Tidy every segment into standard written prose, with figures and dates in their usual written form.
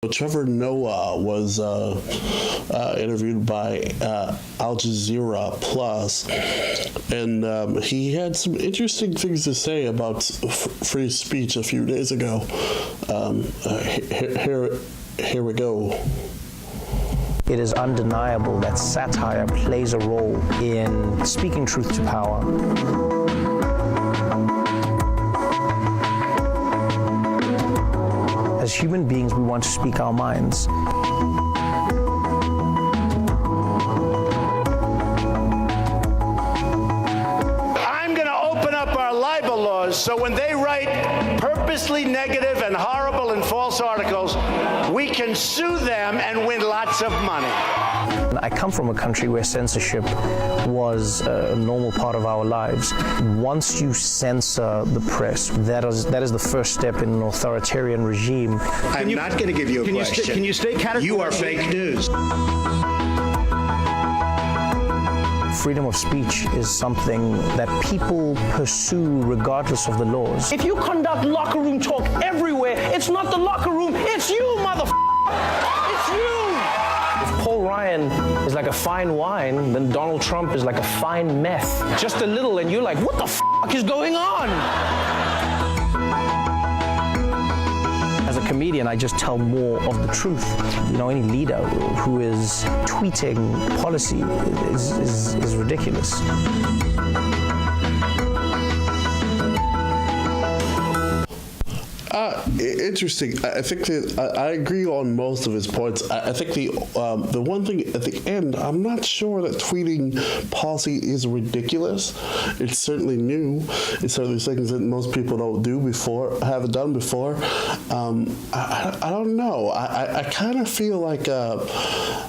Trevor Noah was interviewed by Al-Jazerra Plus, and he had some interesting things to say about free speech a few days ago. Here we go. It is undeniable that satire plays a role in speaking truth to power. As human beings, we want to speak our minds. I'm going to open up our libel laws so when they write purposely negative and horrible and false articles, we can sue them and win lots of money. I come from a country where censorship was a normal part of our lives. Once you censor the press, that is the first step in an authoritarian regime. I'm not going to give you a question. Can you stay categorical? You are fake news. Freedom of speech is something that people pursue regardless of the laws. If you conduct locker room talk everywhere, it's not the locker room, it's you, motherfucker! It's you! If Paul Ryan is like a fine wine, then Donald Trump is like a fine meth. Just a little and you're like, what the fuck is going on? As a comedian, I just tell more of the truth. You know, any leader who is tweeting policy is ridiculous. Interesting. I think that I agree on most of his points. I think the one thing at the end, I'm not sure that tweeting policy is ridiculous. It's certainly new. It's certainly things that most people don't do before, haven't done before. I don't know. I kind of feel like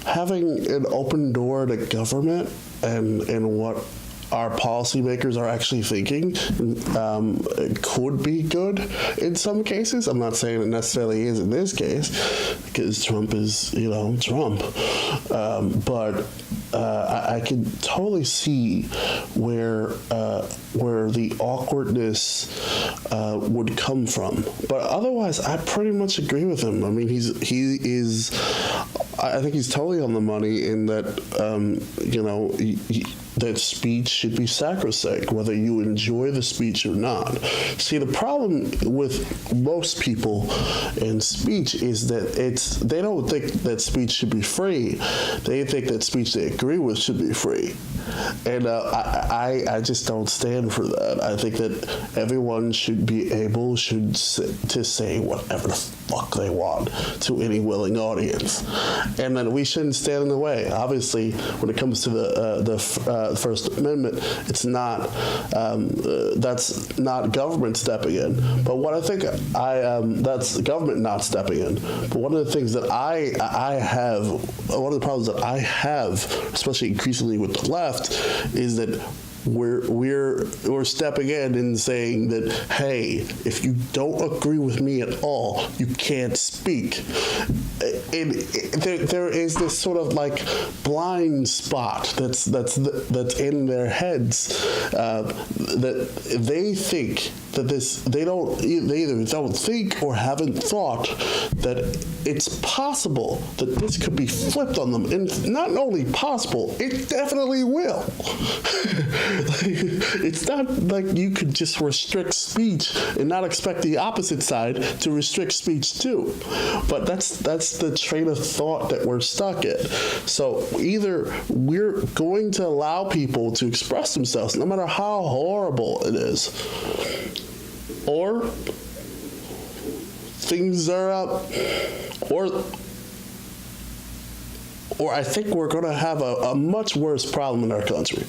having an open door to government and what our policymakers are actually thinking it could be good in some cases. I'm not saying it necessarily is in this case, because Trump is, Trump. But I can totally see where the awkwardness would come from. But otherwise, I pretty much agree with him. I mean, I think he's totally on the money in that, that speech should be sacrosanct, whether you enjoy the speech or not. See, the problem with most people in speech is that they don't think that speech should be free. They think that speech they agree with should be free. And I just don't stand for that. I think that everyone should be able to say whatever the fuck they want to any willing audience. And then we shouldn't stand in the way. Obviously, when it comes to the First Amendment, it's not that's not government stepping in. But what I think that's the government not stepping in. But one of the things that one of the problems that I have, especially increasingly with the left, is that we're stepping in and saying that, hey, if you don't agree with me at all, you can't speak. And there is this sort of like blind spot that's in their heads that they think that they either don't think or haven't thought that it's possible that this could be flipped on them. And not only possible, it definitely will. It's not like you could just restrict speech and not expect the opposite side to restrict speech too. But that's the train of thought that we're stuck in. So either we're going to allow people to express themselves, no matter how horrible it is, or things are up, or I think we're going to have a much worse problem in our country,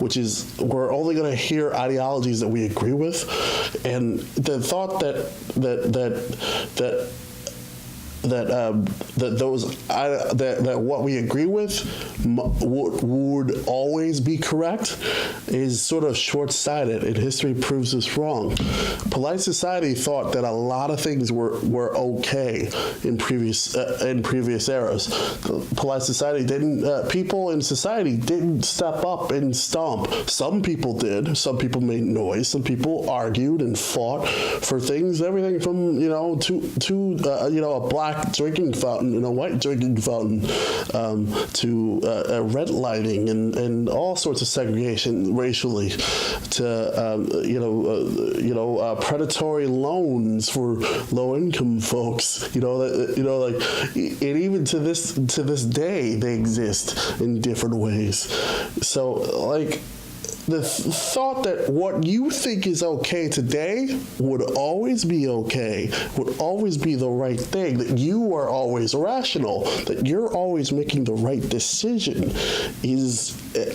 which is we're only going to hear ideologies that we agree with, and the thought that what we agree with would always be correct is sort of short-sighted, and history proves us wrong. Polite society thought that a lot of things were okay in previous eras. Polite society people in society didn't step up and stomp. Some people did. Some people made noise. Some people argued and fought for things, everything from to a black black drinking fountain and a white drinking fountain, to redlining and all sorts of segregation racially, to predatory loans for low-income folks. And even to this day, they exist in different ways. So, like, the thought that what you think is okay today would always be okay, would always be the right thing, that you are always rational, that you're always making the right decision,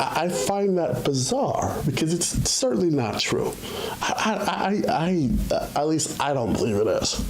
I find that bizarre, because it's certainly not true. At least I don't believe it is.